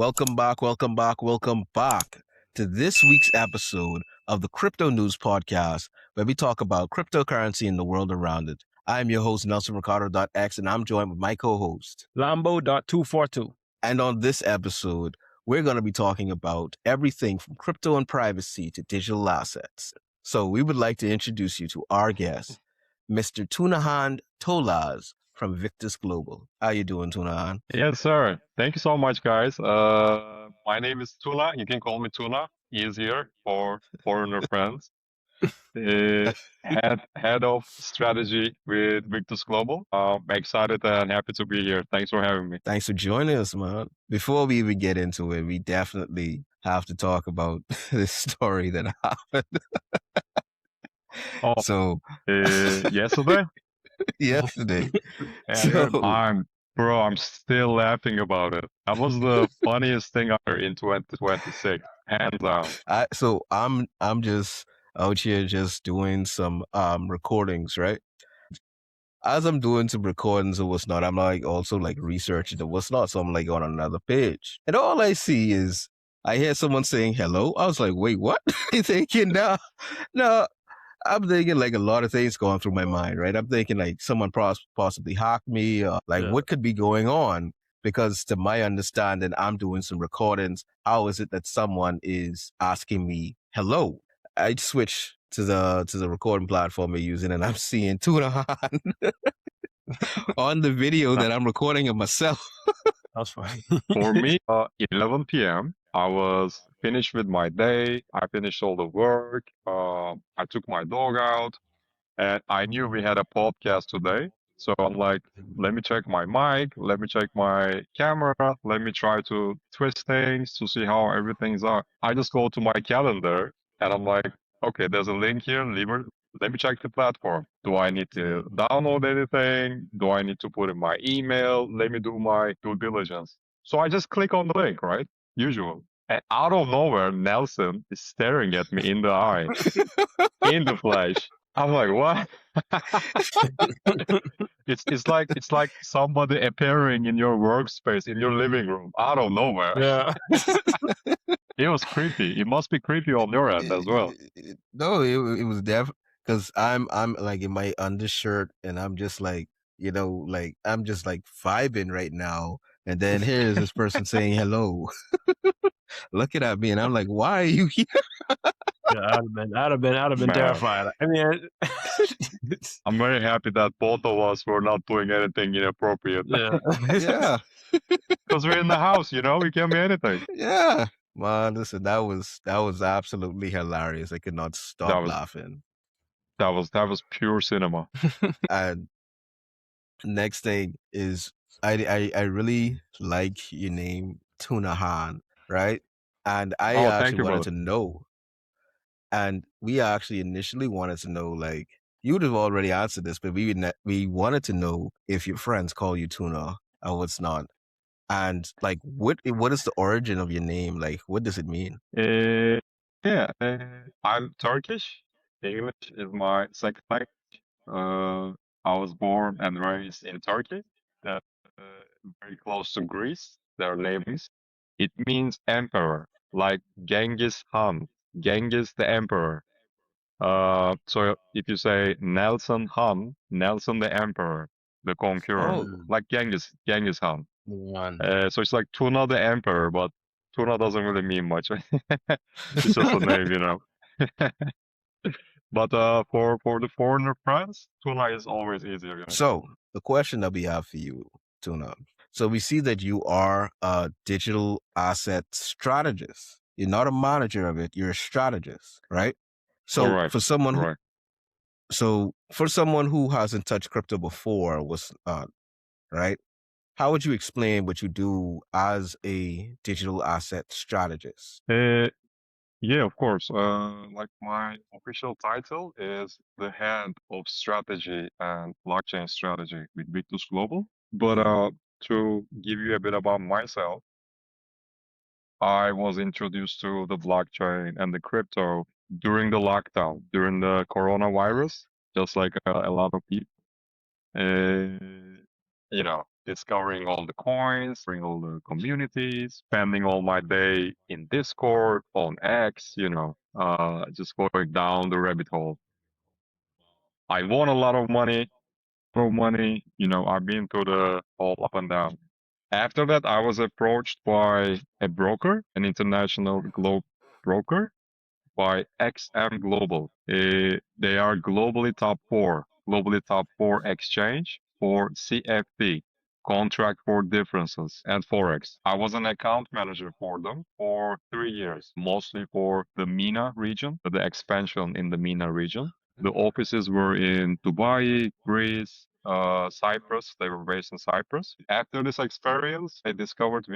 welcome back to this week's episode of the CryptoNoobz Podcast, where we talk about cryptocurrency and the world around it. I'm your host, NelsonRecardo.x, and I'm joined with my co-host, Lambo.242. And on this episode, we're going to be talking about everything from crypto and privacy to digital assets. So we would like to introduce you to our guest, Mr. Tunahan Tolaz from Victus Global. How you doing, Tunahan? Yes, sir. Thank you so much, guys. My name is Tuna. You can call me Tuna. Easier for foreigner friends. Head of strategy with Victus Global. Excited and happy to be here. Thanks for having me. Thanks for joining us, man. Before we even get into it, we definitely have to talk about this story that happened. Oh, So yesterday? yesterday. And So- I'm still laughing about it. That was the funniest thing ever in 2026. Hands down. I'm just out here just doing some recordings, right? As I'm doing some recordings and what's not, I'm like also like researching and what's not. So I'm like on another page. And all I see is I hear someone saying hello. I was like, wait, what? Thinking no, I'm thinking like a lot of things going through my mind, right? I'm thinking like someone possibly hacked me, what could be going on? Because to my understanding, I'm doing some recordings. How is it that someone is asking me hello? I switch to the recording platform we're using, and I'm seeing Tunahan on the video that I'm recording of myself. That's funny. For me, 11 p.m., I was finished with my day. I finished all the work. I took my dog out, and I knew we had a podcast today. So I'm like, let me check my mic, let me check my camera, let me try to twist things to see how everything's up. I just go to my calendar, and I'm like, okay, there's a link here. Let me check the platform. Do I need to download anything? Do I need to put in my email? Let me do my due diligence. So I just click on the link, right? Usual. And out of nowhere, Nelson is staring at me in the eye, in the flesh. I'm like, what? It's like somebody appearing in your workspace, in your living room, out of nowhere. Yeah. It was creepy. It must be creepy on your end as well. No, it was because I'm like in my undershirt, and I'm just like, like I'm just like vibing right now. And then here's this person saying hello, looking at me, and I'm like, why are you here? Yeah, I'd have been Man. terrified. I mean, I'm very happy that both of us were not doing anything inappropriate. yeah. Yeah, Because we're in the house, it can be anything. yeah. Man, listen, that was absolutely hilarious. I could not stop That was- laughing. That was pure cinema. And next thing is I really like your name, Tunahan, right? And I Oh, thank actually you, wanted brother. to know, and we actually initially wanted to know, like, you would have already answered this, but we wanted to know if your friends call you Tuna or what's not, and like what is the origin of your name? Like, what does it mean? I'm Turkish. English is my second language. I was born and raised in Turkey, uh, very close to Greece. Their neighbors. It means emperor, like Genghis Khan, Genghis the emperor. So if you say Nelson Han, Nelson the emperor, the conqueror, Oh. like Genghis Khan. One. So it's like Tuna the emperor, but Tuna doesn't really mean much. It's just a name. But for the foreigner friends, Tuna is always easier. So the question that we have for you, Tuna. So we see that you are a digital asset strategist. You're not a manager of it. You're a strategist, right? So Correct, for someone who, Correct. so for someone who hasn't touched crypto before, right? How would you explain what you do as a digital asset strategist? Yeah, of course. Like my official title is the head of strategy and blockchain strategy with Victus Global. But to give you a bit about myself, I was introduced to the blockchain and the crypto during the lockdown, during the coronavirus, just like a lot of people. Uh, discovering all the coins, bring all the communities, spending all my day in Discord, on X, just going down the rabbit hole. I won a lot of money, I've been through the all up and down. After that, I was approached by a broker, an international globe broker by XM Global. They are globally top four exchange for CFD, contract for differences, and Forex. I was an account manager for them for 3 years, mostly for the MENA region, the expansion in the MENA region. The offices were in Dubai, Greece, Cyprus. They were based in Cyprus. After this experience, I discovered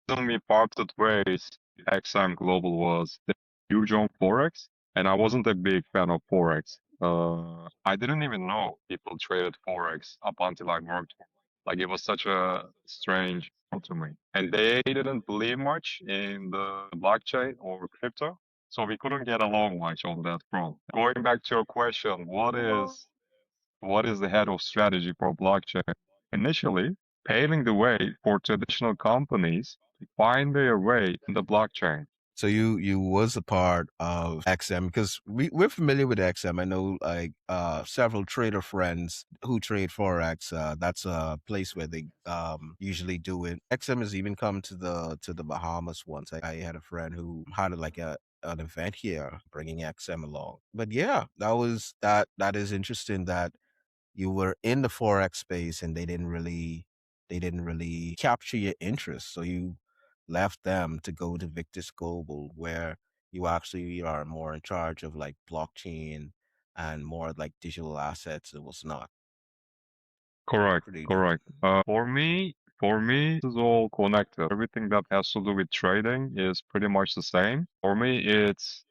Then we parted ways. XM Global was huge on Forex, and I wasn't a big fan of Forex. I didn't even know people traded Forex up until I worked. Like it was such a strange world to me. And they didn't believe much in the blockchain or crypto, so we couldn't get along much on that front. Going back to your question, what is the head of strategy for blockchain? Initially, paving the way for traditional companies to find their way in the blockchain. So you was a part of XM because we're familiar with XM. I know like several trader friends who trade forex. That's a place where they usually do it. XM has even come to the Bahamas once. I had a friend who had like an event here bringing XM along. But yeah, that is interesting that you were in the forex space and they didn't really capture your interest, so you left them to go to Victus Global, where you actually are more in charge of like blockchain and more like digital assets and what's not. Correct, Pretty dope. correct. For me, this is all connected. Everything that has to do with trading is pretty much the same. For me, it's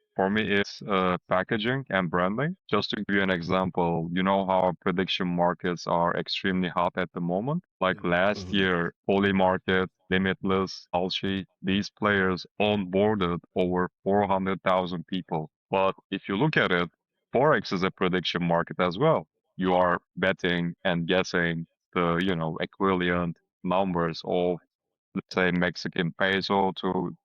packaging and branding. Just to give you an example, you know how prediction markets are extremely hot at the moment. Like last Mhm. year, Poly Market, Limitless, Alshi, these players onboarded over 400,000 people. But if you look at it, Forex is a prediction market as well. You are betting and guessing the equivalent numbers of, let's say, Mexican peso to,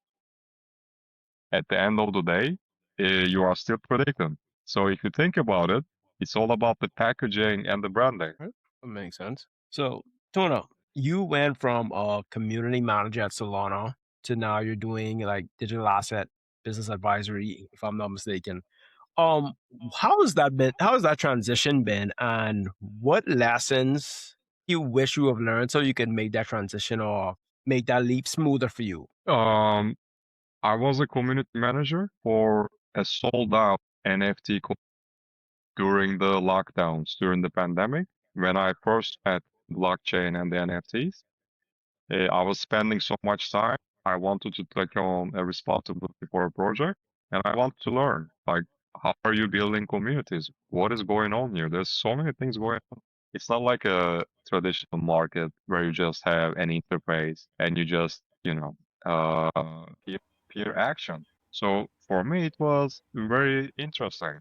at the end of the day, you are still predicting. So if you think about it, it's all about the packaging and the branding. Right? That makes sense. So, Tuna, you went from a community manager at Solana to now you're doing like digital asset business advisory, if I'm not mistaken. Um, how has that been? How has that transition been? And what lessons you wish you have learned so you can make that transition or make that leap smoother for you? Um, I was a community manager for a sold out NFT during the lockdowns during the pandemic. When I first had blockchain and the NFTs, I was spending so much time. I wanted to take on a responsibility for a project, and I want to learn, like, how are you building communities? What is going on here? There's so many things going on. It's not like a traditional market where you just have an interface and you just, peer action. So for me, it was very interesting.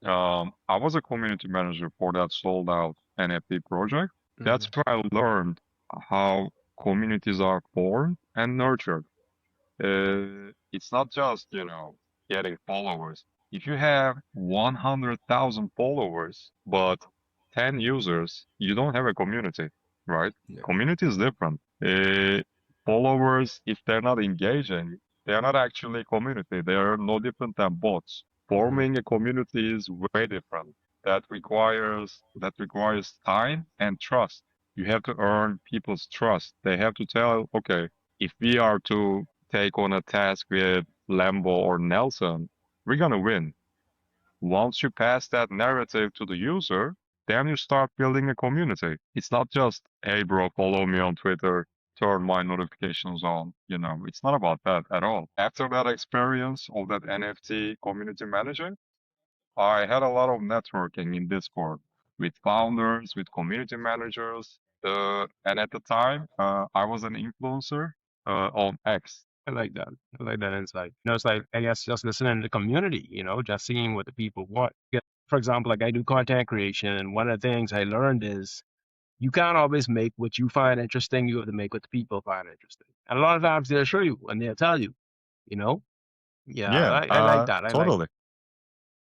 I was a community manager for that sold out NFT project. That's where I learned how communities are formed and nurtured. It's not just, getting followers. If you have 100,000 followers, but 10 users, you don't have a community, right? Yeah. Community is different. Followers, if they're not engaging, they're not actually a community. They are no different than bots. Forming a community is way different. That requires time and trust. You have to earn people's trust. They have to tell, okay, if we are to take on a task with Lambo or Nelson, we're gonna win. Once you pass that narrative to the user, then you start building a community. It's not just, hey bro, follow me on Twitter, turn my notifications on. It's not about that at all. After that experience of that NFT community manager, I had a lot of networking in Discord with founders, with community managers. And at the time, I was an influencer on X. I like that. I like that insight. It's like, I guess, just listening to the community, just seeing what the people want. Yeah, for example, like I do content creation, and one of the things I learned is you can't always make what you find interesting. You have to make what the people find interesting. And a lot of times they'll show you and they'll tell you, you know? Yeah, Yeah, I like that. I like totally,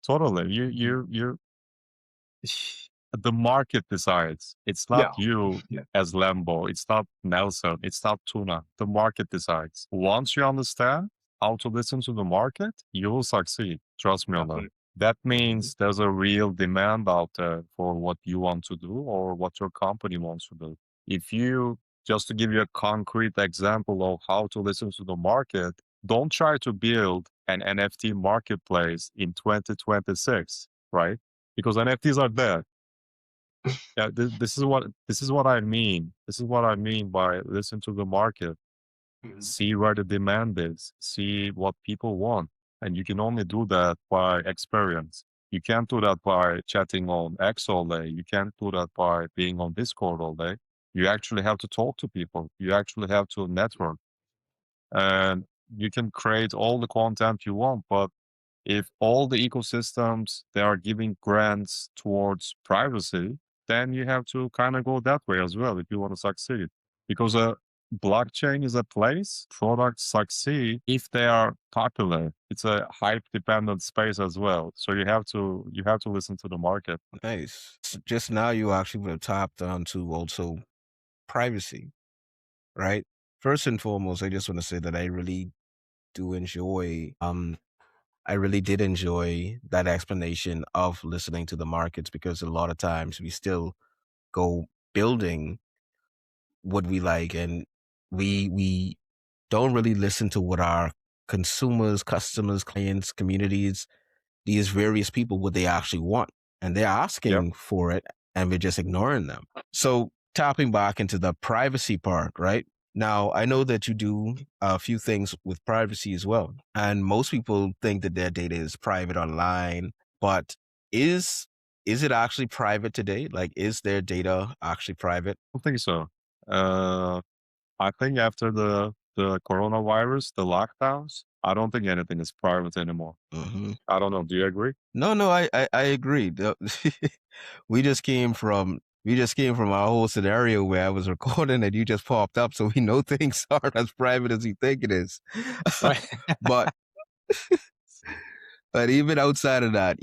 totally. You the market decides. It's not yeah. you Yeah. as Lambo. It's not Nelson. It's not Tuna. The market decides. Once you understand how to listen to the market, you will succeed. Trust me on that. Definitely. That means there's a real demand out there for what you want to do or what your company wants to do. If you, just to give you a concrete example of how to listen to the market, don't try to build an NFT marketplace in 2026, right? Because NFTs are dead. Yeah, this is what I mean. This is what I mean by listen to the market, see where the demand is, see what people want, and you can only do that by experience. You can't do that by chatting on X all day. You can't do that by being on Discord all day. You actually have to talk to people. You actually have to network, and you can create all the content you want, but if all the ecosystems they are giving grants towards privacy, then you have to kind of go that way as well if you want to succeed. Because a blockchain is a place products succeed if they are popular. It's a hype dependent space as well. So you have to listen to the market. Nice. Just now, you actually would have tapped onto also privacy, right? First and foremost, I just want to say that I really do enjoy I really did enjoy that explanation of listening to the markets, because a lot of times we still go building what we like, and we don't really listen to what our consumers, customers, clients, communities, these various people, what they actually want. And they're asking for it, and we're just ignoring them. So tapping back into the privacy part, right? Now, I know that you do a few things with privacy as well. And most people think that their data is private online, but is it actually private today? Like, is their data actually private? I don't think so. I think after the coronavirus, the lockdowns, I don't think anything is private anymore. Mm-hmm. I don't know. Do you agree? No, I agree. We just came from our whole scenario where I was recording and you just popped up, so we know things aren't as private as you think it is. Right. but but even outside of that,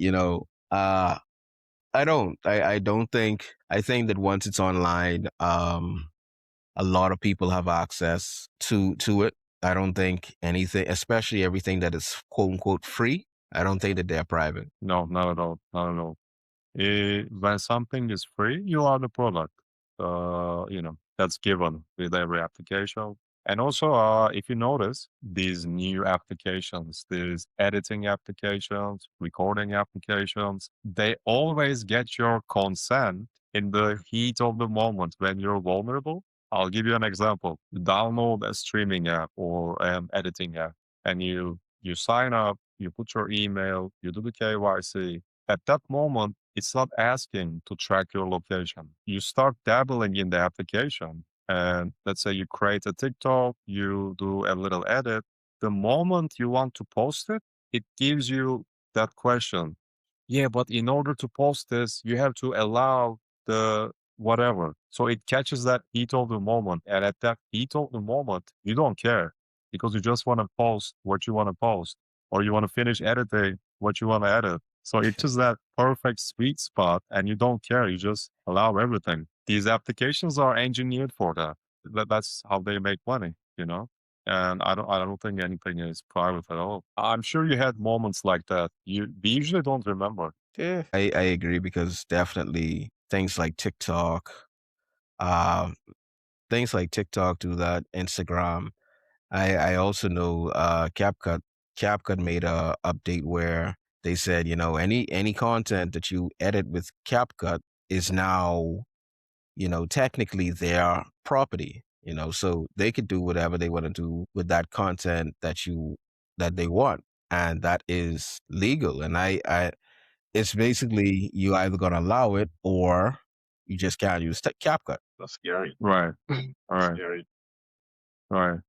I don't think. I think that once it's online, a lot of people have access to it. I don't think anything, especially everything that is quote unquote free, I don't think that they're private. No, not at all. Not at all. When something is free, you are the product. That's given with every application. And also, if you notice, these new applications, these editing applications, recording applications, they always get your consent in the heat of the moment when you're vulnerable. I'll give you an example. You download a streaming app or an editing app, and you sign up, you put your email, you do the KYC. At that moment, it's not asking to track your location. You start dabbling in the application, and let's say you create a TikTok, you do a little edit. The moment you want to post it, it gives you that question. Yeah, but in order to post this, you have to allow the whatever. So it catches that heat of the moment. And at that heat of the moment, you don't care because you just want to post what you want to post, or you want to finish editing what you want to edit. So it's just that perfect sweet spot, and you don't care. You just allow everything. These applications are engineered for that. That's how they make money, you know? And I don't think anything is private at all. I'm sure you had moments like that. We usually don't remember. Yeah, I agree, because definitely things like TikTok, uh, do that. Instagram. I also know CapCut made a update where they said, any content that you edit with CapCut is now, technically their property. So they could do whatever they want to do with that content that they want, and that is legal. And I it's basically, you either gonna allow it or you just can't use CapCut. That's scary. Right. All right. Scary. Right.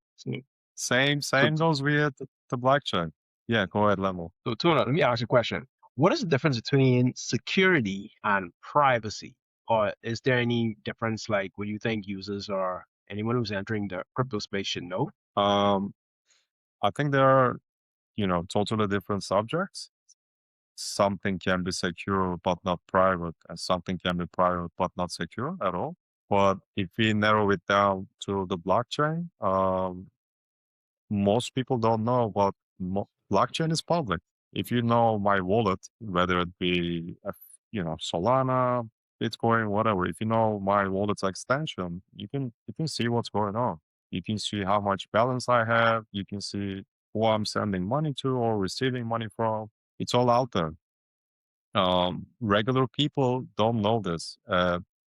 Same goes with the blockchain. Yeah, go ahead, Lemo. So, Tuna, let me ask you a question. What is the difference between security and privacy? Or is there any difference, like, what do you think users or anyone who's entering the crypto space should know? I think there are, totally different subjects. Something can be secure but not private, and something can be private but not secure at all. But if we narrow it down to the blockchain, most people don't know what blockchain is public. If you know my wallet, whether it be Solana, Bitcoin, whatever, if you know my wallet's extension, you can see what's going on. You can see how much balance I have. You can see who I'm sending money to or receiving money from. It's all out there. Regular people don't know this.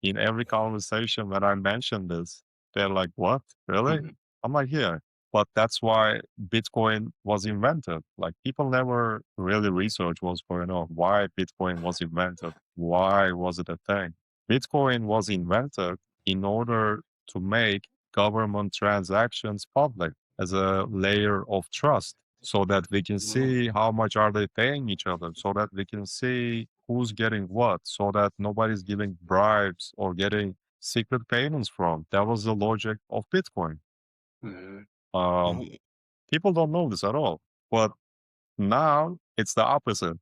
In every conversation when I mention this, they're like, "What? Really?" Mhm. I'm like, "Yeah." But that's why Bitcoin was invented. Like people never really research what's going on. Why Bitcoin was invented? Why was it a thing? Bitcoin was invented in order to make government transactions public as a layer of trust so that we can see how much are they paying each other, so that we can see who's getting what, so that nobody's giving bribes or getting secret payments from. That was the logic of Bitcoin. Mhm. Um, People don't know this at all, but now it's the opposite.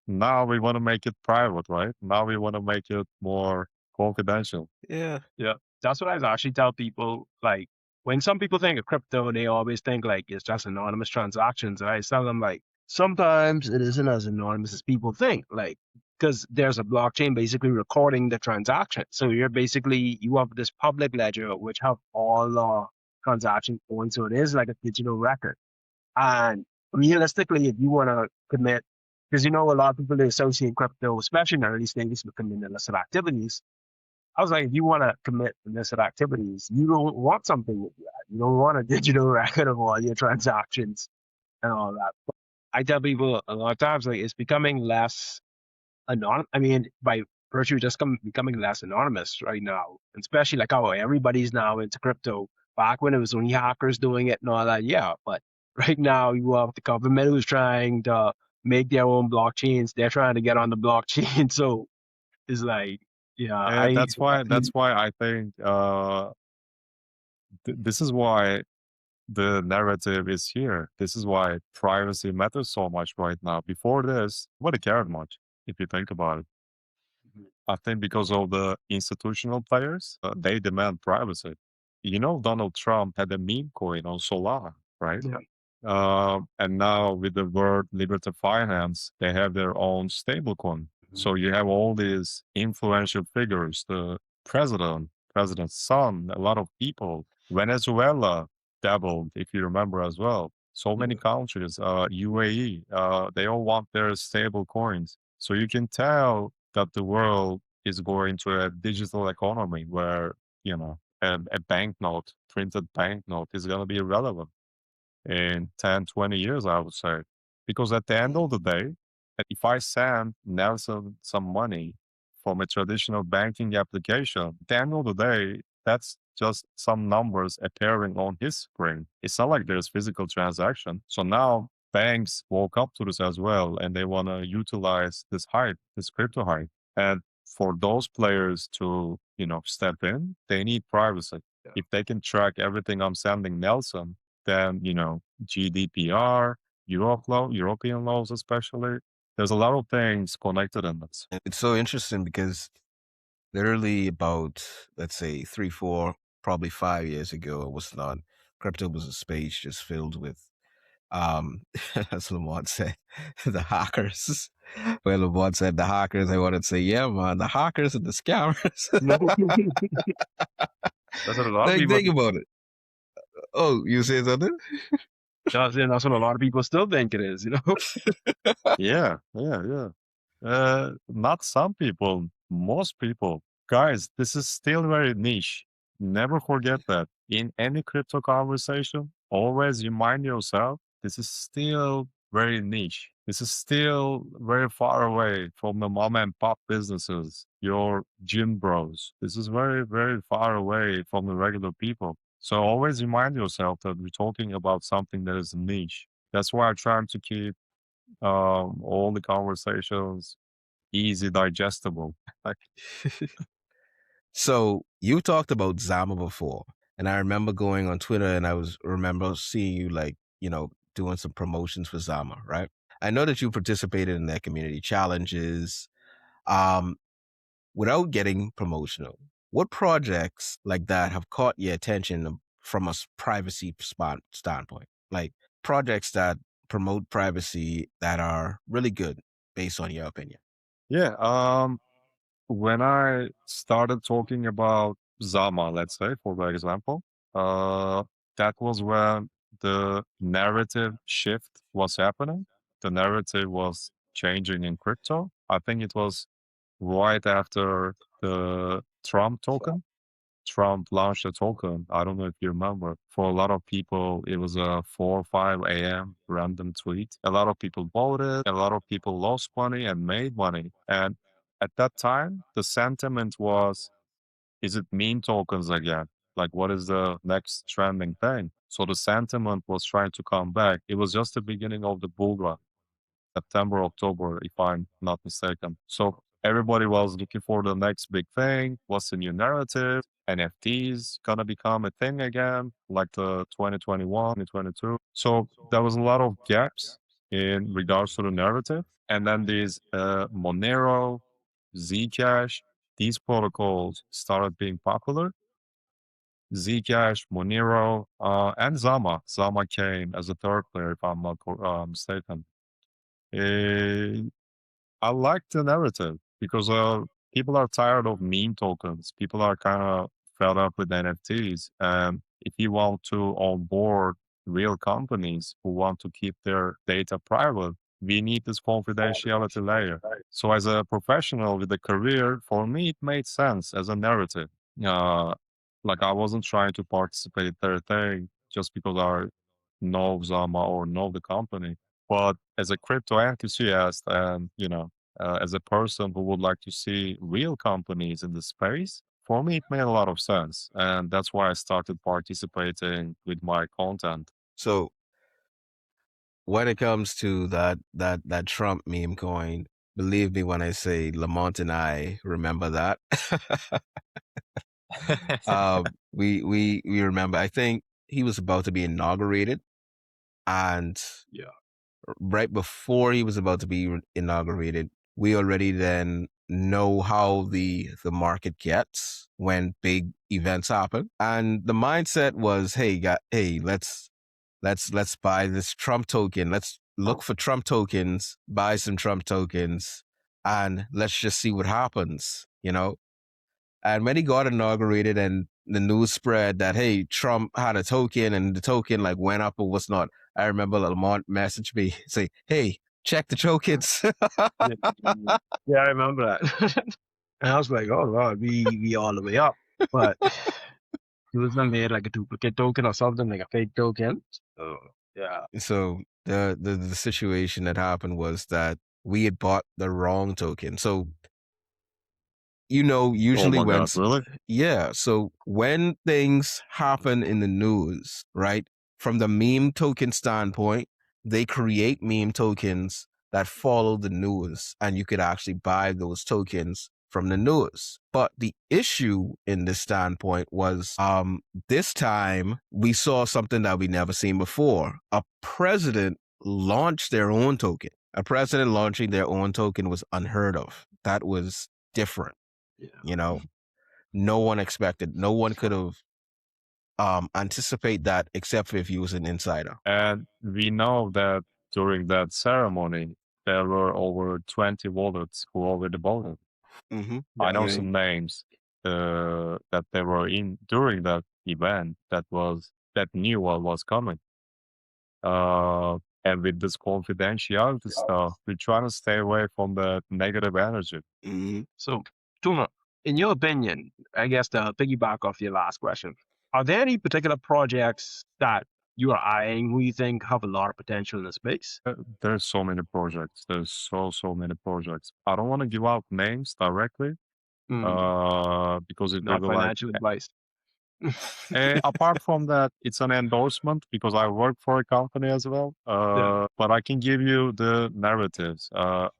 Now we want to make it private, right? Now we want to make it more confidential. Yeah. Yeah. That's what I actually tell people. Like, when some people think of crypto, they always think like it's just anonymous transactions. And I tell them like sometimes it isn't as anonymous as people think. Like, because there's a blockchain basically recording the transaction. So you have this public ledger which have all the transactions going. So it is like a digital record. And realistically, if you want to commit, because a lot of people they associate crypto, especially in the early stages, with committing illicit activities. I was like, if you want to commit illicit activities, you don't want something with that. You don't want a digital record of all your transactions and all that. But I tell people a lot of times, like, it's becoming less anonymous. I mean, by virtue of just becoming less anonymous right now, especially like how everybody's now into crypto. Back when it was only hackers doing it and all that, yeah. But right now, you have the government who's trying to make their own blockchains. They're trying to get on the blockchain. So it's like, yeah, And that's why I think this is why the narrative is here. This is why privacy matters so much right now. Before this, nobody cared much, if you think about it. I think because of the institutional players, they demand privacy. Donald Trump had a meme coin on Solana, right? yeah. And now with the word Liberty Finance, they have their own stablecoin. So you have all these influential figures, the president's son, a lot of people. Venezuela dabbled, if you remember as well. So many countries, UAE, they all want their stable coins. So you can tell that the world is going to a digital economy where, a banknote, printed banknote is going to be irrelevant in 10, 20 years, I would say. Because at the end of the day, if I send Nelson some money from a traditional banking application, at the end of the day, that's just some numbers appearing on his screen. It's not like there's physical transaction. So now banks woke up to this as well, and they want to utilize this hype, this crypto hype. And for those players to, step in, they need privacy. If they can track everything I'm sending Nelson, then GDPR, European laws especially. There's a lot of things connected in this. It's so interesting because literally about, let's say, 3, 4, probably 5 years ago, it was not. Crypto was a space just filled with, as Lamont said, the hackers. Well, Lamont said the hackers. I wanted to say, yeah, man, the hackers and the scammers. That's what a lot of Like, people. think about it. Oh, you say something? That's what a lot of people still think it is. Yeah. Not some people, most people. Guys, this is still very niche. Never forget that. In any crypto conversation, always remind yourself this is still very niche. This is still very far away from the mom and pop businesses, your gym bros. This is very, very far away from the regular people. So always remind yourself that we're talking about something that is niche. That's why I try to keep all the conversations easy digestible. Like, So you talked about Zama before, and I remember going on Twitter and remember seeing you like, doing some promotions for Zama, right? I know that you participated in their community challenges. Um, Without getting promotional, what projects like that have caught your attention from a privacy standpoint? Like projects that promote privacy that are really good based on your opinion. Yeah. When I started talking about Zama, let's say, for the example, uh, that was when the narrative shift was happening. The narrative was changing in crypto. I think it was right after the Trump token. Trump launched a token. I don't know if you remember. For a lot of people, it was a 4 or 5 a.m. random tweet. A lot of people voted. A lot of people lost money and made money. And at that time, the sentiment was, is it meme tokens again? Like, what is the next trending thing? So the sentiment was trying to come back. It was just the beginning of the bull run. September, October, if I'm not mistaken. So everybody was looking for the next big thing. What's the new narrative? NFTs gonna become a thing again, like the 2021, 2022. So there was a lot of gaps in regards to the narrative. And then these Monero, Zcash, these protocols started being popular. Zcash, Monero, and Zama. Zama came as a third player, if I'm not mistaken. Eh, I like the narrative because people are tired of meme tokens. People are kind of fed up with NFTs. And if you want to onboard real companies who want to keep their data private, we need this confidentiality layer. So, as a professional with a career, for me, it made sense as a narrative. Uh, like I wasn't trying to participate their thing just because I know Zama or know the company. But as a crypto enthusiast and, as a person who would like to see real companies in the space, for me, it made a lot of sense. And that's why I started participating with my content. So when it comes to that Trump meme coin, believe me when I say Lamont and I remember that. We remember. I think he was about to be inaugurated, and Yeah. right before he was about to be inaugurated, we already then know how the market gets when big events happen, and the mindset was, hey, let's buy this Trump token. Let's look for Trump tokens, buy some Trump tokens, and let's just see what happens, And when he got inaugurated and the news spread that, hey, Trump had a token and the token like went up or was not, I remember Lamont messaged me, say, hey, check the tokens. Yeah, I remember that. And I was like, oh Lord, we all the way up. But he was made like a duplicate token or something, like a fake token. So yeah. So the situation that happened was that we had bought the wrong token. So usually Oh my when God, really? so when things happen in the news, right, from the meme token standpoint, they create meme tokens that follow the news, and you could actually buy those tokens from the news. But the issue in this standpoint was this time we saw something that we never seen before. A president launched their own token. A president launching their own token was unheard of. That was different. Yeah. No one expected. No one could have anticipate that except if you was an insider. And we know that during that ceremony, there were over 20 wallets who already voted. Mm-hmm. I know Right. some names that they were in during that event that knew what was coming. And with this confidentiality stuff, we're trying to stay away from the negative energy. Mm-hmm. So, Tuna, in your opinion, I guess to piggyback off your last question, are there any particular projects that you are eyeing who you think have a lot of potential in the space? There's so many projects. There's so many projects. I don't want to give out names directly because it will Not be like financial advice. apart from that, it's an endorsement because I work for a company as well. Yeah. But I can give you the narratives.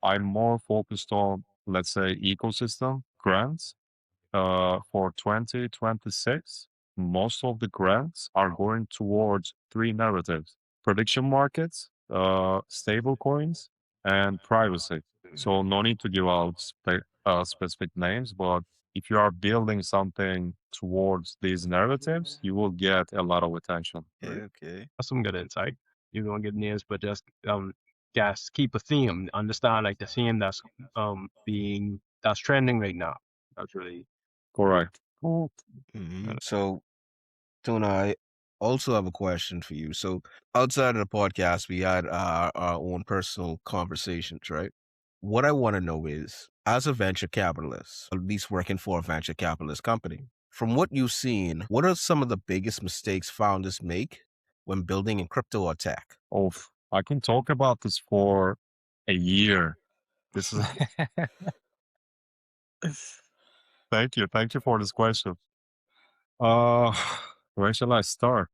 I'm more focused on, let's say, ecosystem grants. for 2026, most of the grants are going towards three narratives: prediction markets, stable coins, and privacy. So no need to give out specific names, but if you are building something towards these narratives, you will get a lot of attention. Okay. That's some good insight. You don't get names, but just keep a theme. Understand like the theme that's trending right now. That's really Correct. So, Tuna, I also have a question for you. So, outside of the podcast, we had our own personal conversations, right? What I want to know is, as a venture capitalist, at least working for a venture capitalist company, from what you've seen, what are some of the biggest mistakes founders make when building in crypto or tech? Oh, I can talk about this for a year. This is thank you. Thank you for this question. Uh, where shall I start?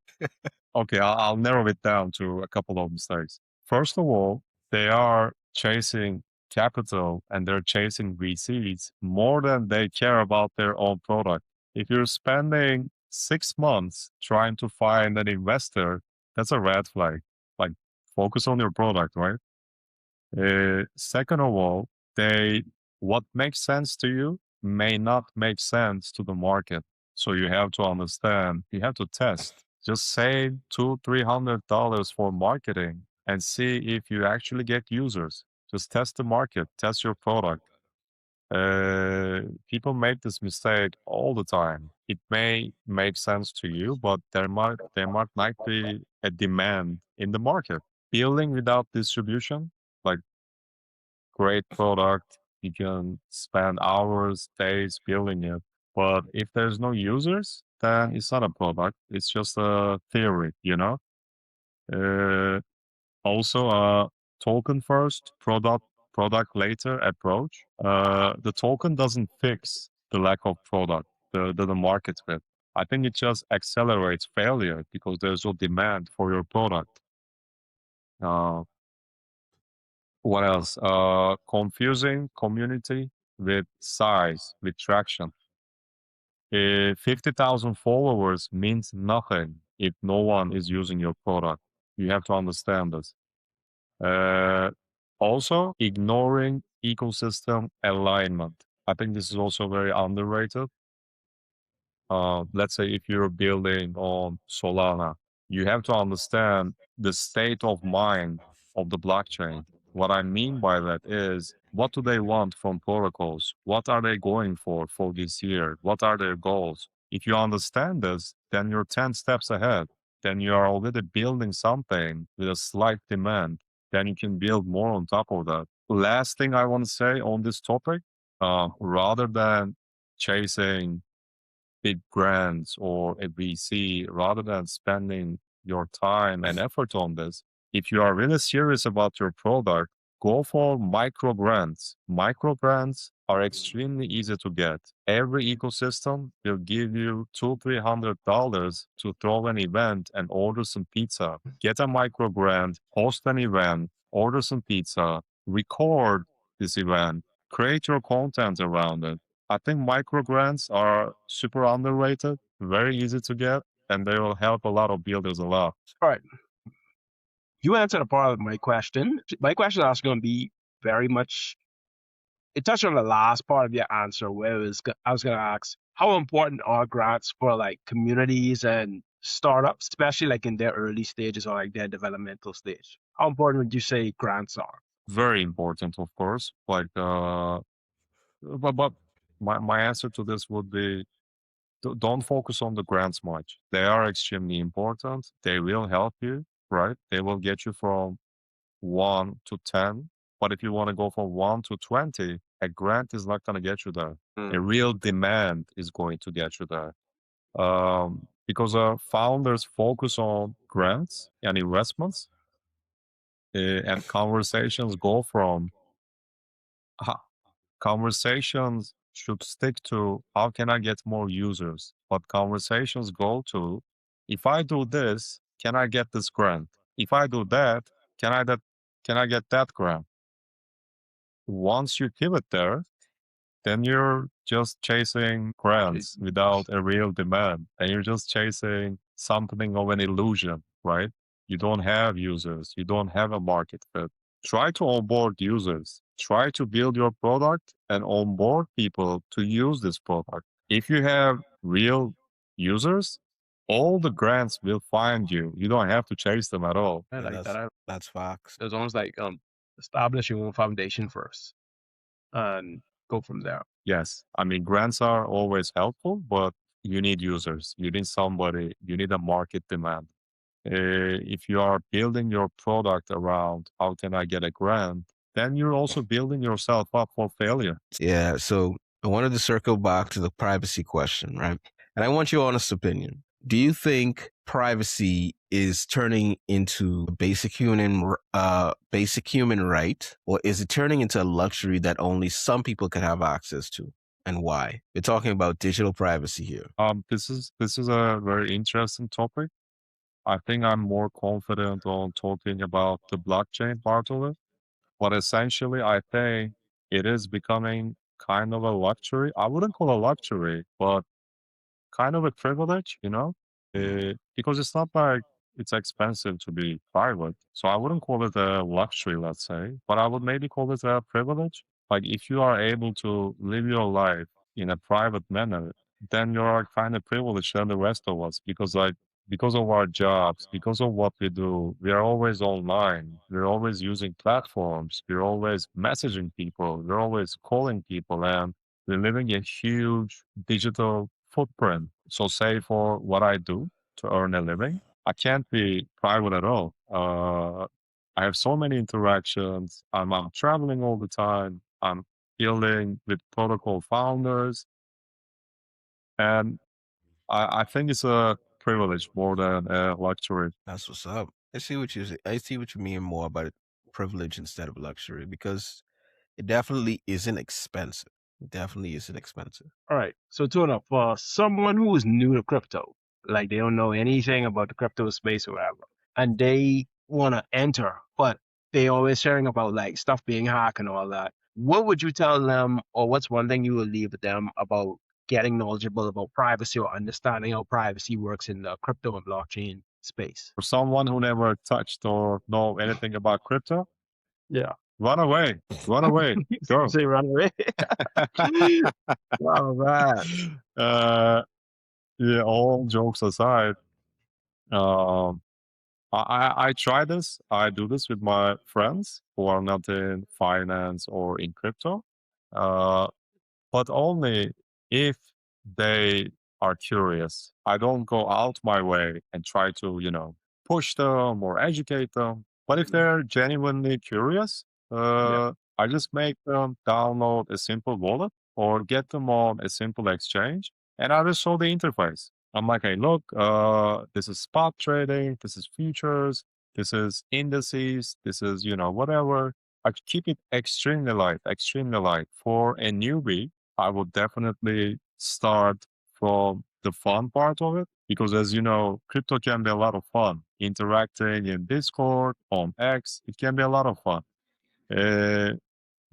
Okay, I'll narrow it down to a couple of mistakes. First of all, they are chasing capital and they're chasing VCs more than they care about their own product. If you're spending 6 months trying to find an investor, that's a red flag. Like, focus on your product, right? Second of all, they what makes sense to you may not make sense to the market. So you have to understand, you have to test. Just save $200-300 for marketing and see if you actually get users. Just test the market, test your product. People make this mistake all the time. It may make sense to you, but there might not be a demand in the market. Building without distribution, like great product. You can spend hours, days building it. But if there's no users, then it's not a product. It's just a theory, you know? Uh, Also, token first, product later approach. The token doesn't fix the lack of product, the market fit. I think it just accelerates failure because there's no demand for your product. Uh, What else? Confusing community with size, with traction. 50,000 followers means nothing if no one is using your product. You have to understand this. Uh, Also, ignoring ecosystem alignment. I think this is also very underrated. Let's say if you're building on Solana, you have to understand the state of mind of the blockchain. What I mean by that is, what do they want from protocols? What are they going for this year? What are their goals? If you understand this, then you're 10 steps ahead. Then you are already building something with a slight demand. Then you can build more on top of that. Last thing I want to say on this topic, rather than chasing big grants or a VC, rather than spending your time and effort on this, if you are really serious about your product, go for micro grants. Micro grants are extremely easy to get. Every ecosystem will give you $200-300 to throw an event and order some pizza. Get a micro grant, host an event, order some pizza, record this event, create your content around it. I think micro grants are super underrated, very easy to get, and they will help a lot of builders a lot. all right. You answered a part of my question. My question is going to be very much. It touched on the last part of your answer, where I was going to ask, how important are grants for like communities and startups, especially like in their early stages or like their developmental stage? How important would you say grants are? Very important, of course. Like, but my answer to this would be, don't focus on the grants much. They are extremely important. They will help you, right? They will get you from 1 to 10. But if you want to go from 1 to 20, a grant is not going to get you there. A real demand is going to get you there. Because founders focus on grants and investments, and conversations go from conversations should stick to how can I get more users, but conversations go to, if I do this, can I get this grant? If I do that, can I get that grant? Once you pivot there, then you're just chasing grants without a real demand. And you're just chasing something of an illusion, right? You don't have users. You don't have a market fit. Try to onboard users. Try to build your product and onboard people to use this product. If you have real users, all the grants will find you. You don't have to chase them at all. I Yeah, like that. that's facts. It's almost like establish your own foundation first and go from there. Yes. I mean, grants are always helpful, but you need users. You need somebody, you need a market demand. If you are building your product around how can I get a grant, then you're also building yourself up for failure. Yeah, so I wanted to circle back to the privacy question, right? And I want your honest opinion. Do you think privacy is turning into a basic human right, or is it turning into a luxury that only some people can have access to, and why? We're talking about digital privacy here. This is a very interesting topic. I think I'm more confident on talking about the blockchain part of it. But essentially, I think it is becoming kind of a luxury. I wouldn't call it a luxury, but kind of a privilege, because it's not like it's expensive to be private. So I wouldn't call it a luxury, let's say, but I would maybe call it a privilege. Like if you are able to live your life in a private manner, then you are kind of privileged than the rest of us because of our jobs, because of what we do, we are always online. We're always using platforms. We're always messaging people. We're always calling people, and we're living a huge digital footprint. So, say for what I do to earn a living, I can't be private at all. I have so many interactions. I'm traveling all the time. I'm dealing with protocol founders, and I think it's a privilege more than a luxury. That's what's up. I see what you mean more about privilege instead of luxury, because it definitely isn't expensive. It definitely isn't expensive. All right. So, Tuna, for someone who is new to crypto, like they don't know anything about the crypto space or whatever, and they want to enter, but they always sharing about like stuff being hacked and all that, what would you tell them, or what's one thing you would leave with them about getting knowledgeable about privacy or understanding how privacy works in the crypto and blockchain space? For someone who never touched or know anything about crypto, Yeah. run away, run away, go. Say run away. Wow, man. Yeah, all jokes aside, um, I try this. I do this with my friends who are not in finance or in crypto, uh, but only if they are curious. I don't go out my way and try to, push them or educate them. But if they're genuinely curious, I just make them download a simple wallet or get them on a simple exchange, and I just show the interface. I'm like, hey, look, this is spot trading, this is futures, this is indices, this is, whatever. I keep it extremely light, extremely light. For a newbie, I would definitely start from the fun part of it because, as you know, crypto can be a lot of fun. Interacting in Discord, on X, it can be a lot of fun. Uh,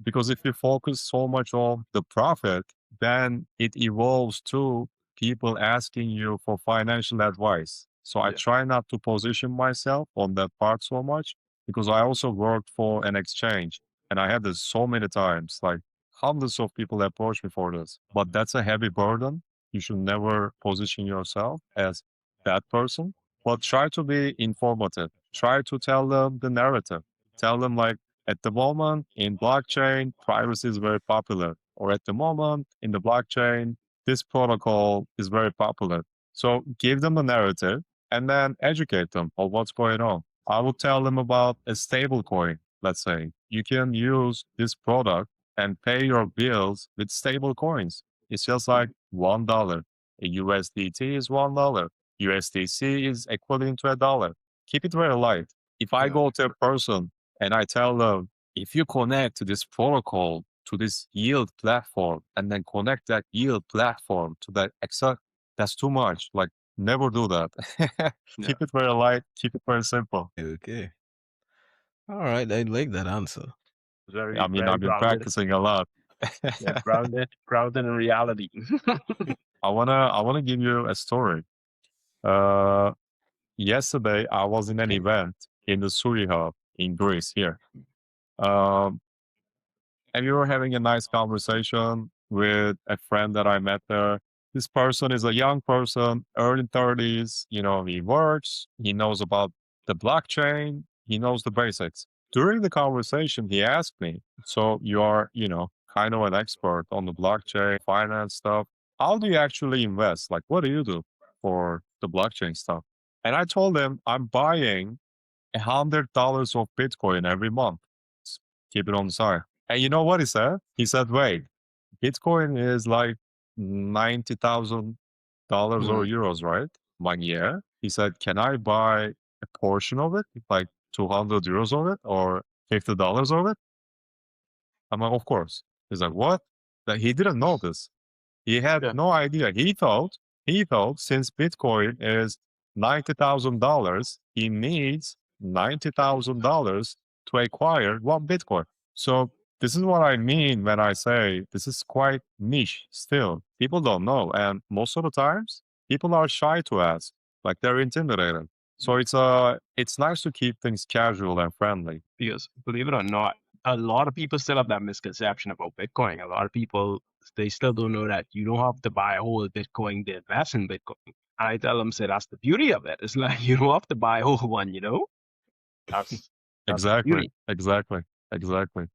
because if you focus so much on the profit, then it evolves to people asking you for financial advice. So I try not to position myself on that part so much because I also worked for an exchange and I had this so many times, like hundreds of people approach me for this. But that's a heavy burden. You should never position yourself as that person, but try to be informative. Try to tell them the narrative. Tell them like, at the moment, in blockchain, privacy is very popular. Or at the moment, in the blockchain, this protocol is very popular. So give them a narrative and then educate them on what's going on. I will tell them about a stable coin, let's say. You can use this product and pay your bills with stable coins. It's just like $1. A USDT is $1. USDC is equivalent to $1. Keep it very light. If I go to a person and I tell them, if you connect to this protocol, to this yield platform, and then connect that yield platform to that exact, that's too much. Like, never do that. Keep it very light, keep it very simple. Okay. All right. I like that answer. Very, I mean, very I've been grounded. practicing a lot. Yeah, grounded in reality. I wanna give you a story. Uh, Yesterday I was in an event in the Suri Hub in Greece here. Um, and we were having a nice conversation with a friend that I met there. This person is a young person, early 30s. You know, he works, he knows about the blockchain, he knows the basics. During the conversation, he asked me, so you are, kind of an expert on the blockchain, finance stuff. How do you actually invest? Like, what do you do for the blockchain stuff? And I told him, I'm buying $100 of Bitcoin every month. Keep it on the side. And you know what he said? He said, wait, Bitcoin is like $90,000 or euros, right? I'm like, yeah. He said, can I buy a portion of it, like 200 euros of it or $50 of it? I'm like, of course. He's like, what? That he didn't know this. He had Yeah. no idea. He thought since Bitcoin is $90,000, he needs $90,000 to acquire one Bitcoin. So this is what I mean when I say this is quite niche still. People don't know. And most of the times, people are shy to ask, like they're intimidated. So it's nice to keep things casual and friendly. Because believe it or not, a lot of people still have that misconception about Bitcoin. A lot of people, they still don't know that you don't have to buy a whole Bitcoin to invest in Bitcoin. And I tell them, say that's the beauty of it. It's like you don't have to buy a whole one, That's the Exactly, beauty. exactly, exactly.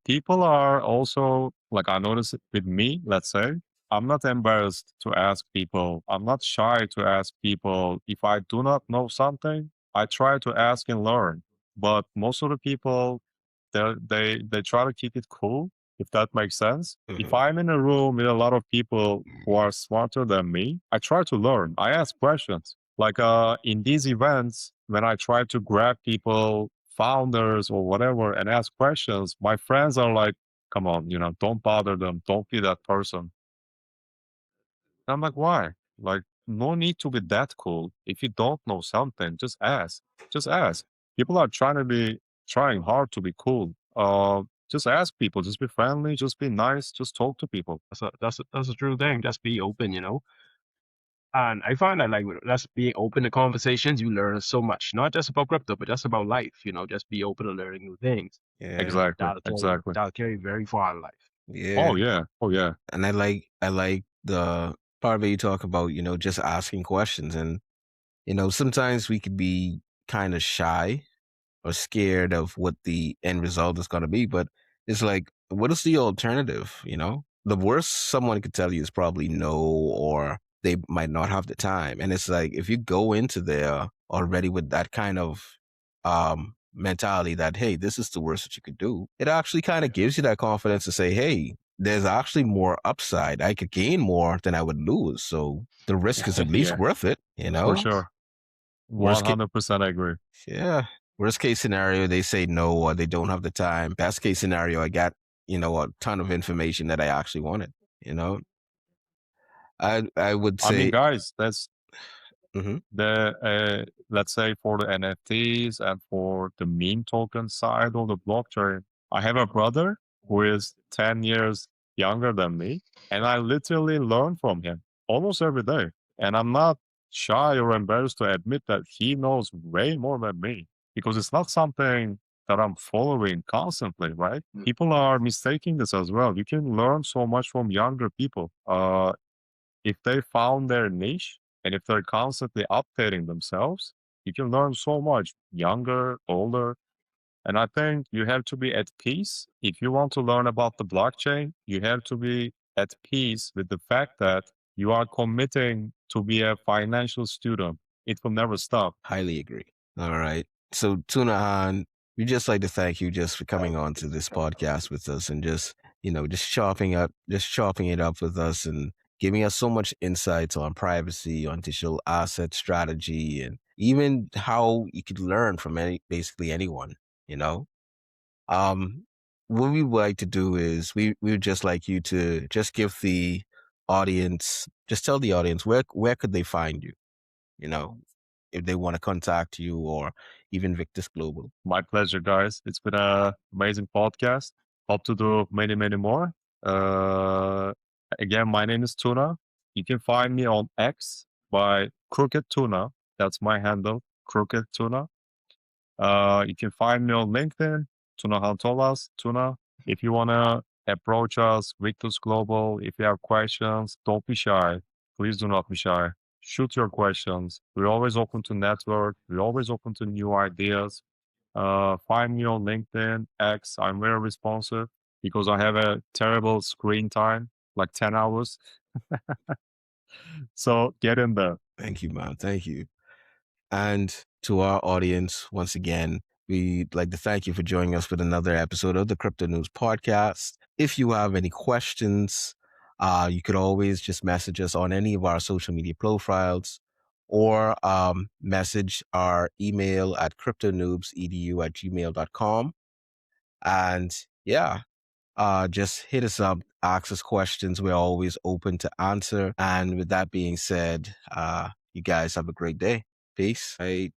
People are also like I notice it with me, let's say, I'm not embarrassed to ask people. I'm not shy to ask people if I do not know something. I try to ask and learn. But most of the people, they try to keep it cool, if that makes sense. If Mhm. I'm in a room with a lot of people who are smarter than me, I try to learn. I ask questions. Like in these events, when I try to grab people, founders or whatever, and ask questions, my friends are like, come on, don't bother them. Don't be that person. And I'm like, why? Like, no need to be that cool. If you don't know something, just ask. Just ask. People are trying hard to be cool. Just ask people. Just be friendly. Just be nice. Just talk to people. That's a true thing. Just be open, And I find that like just being open to conversations, you learn so much, not just about crypto, but just about life. Just be open to learning new things. Yeah, Exactly. Exactly. That'll carry you very far in life. yeah. Oh yeah. Oh yeah. And I like the part where you talk about, just asking questions. And, sometimes we could be kind of shy or scared of what the end result is going to be. But it's like, what is the alternative? The worst someone could tell you is probably no, or they might not have the time. And it's like, if you go into there already with that kind of mentality that, hey, this is the worst that you could do, it actually kind of gives you that confidence to say, hey, there's actually more upside. I could gain more than I would lose. So the risk is at least Yeah. worth it, For sure. Worst case, 100% agree. yeah. Worst case scenario, they say no or they don't have the time. Best case scenario, I got, a ton of information that I actually wanted. You know, I would I mean, say, guys, that's mhm. let's say for the NFTs and for the meme token side of the blockchain, I have a brother who is 10 years younger than me, and I literally learn from him almost every day. And I'm not shy or embarrassed to admit that he knows way more than me because it's not something that I'm following constantly, right? People are mistaking this as well. You can learn so much from younger people. If they found their niche and if they're constantly updating themselves, you can learn so much, younger, older. And I think you have to be at peace. If you want to learn about the blockchain, you have to be at peace with the fact that you are committing to be a financial student. It will never stop. Highly agree. All right. So Tunahan, we just like to thank you just for coming on to this podcast with us and just, just chopping it up with us and giving us so much insights on privacy, on digital asset strategy, and even how you could learn from basically anyone, you know? Um, what we would like to do is we would just like you to just give the audience, just tell the audience where could they find you, you know, if they want to contact you or even Victus Global. My pleasure, guys. It's been an amazing podcast. Hope to do many, many more. Again, my name is Tuna. You can find me on X by Crooked Tuna. That's my handle, Crooked Tuna. You can find me on LinkedIn, Tunahan Tolaz, Tuna. If you want to approach us, Victus Global, if you have questions, don't be shy. Please do not be shy. Shoot your questions. We're always open to network. We're always open to new ideas. Find me on LinkedIn, X. I'm very responsive because I have a terrible screen time, like 10 hours. So get in there. Thank you, man. Thank you. And to our audience, once again, we'd like to thank you for joining us with another episode of the CryptoNoobz Podcast. If you have any questions, you could always just message us on any of our social media profiles or message our email at cryptonoobsedu@gmail.com. And yeah, just hit us up, ask us questions. We're always open to answer. And with that being said, you guys have a great day. Peace. Right.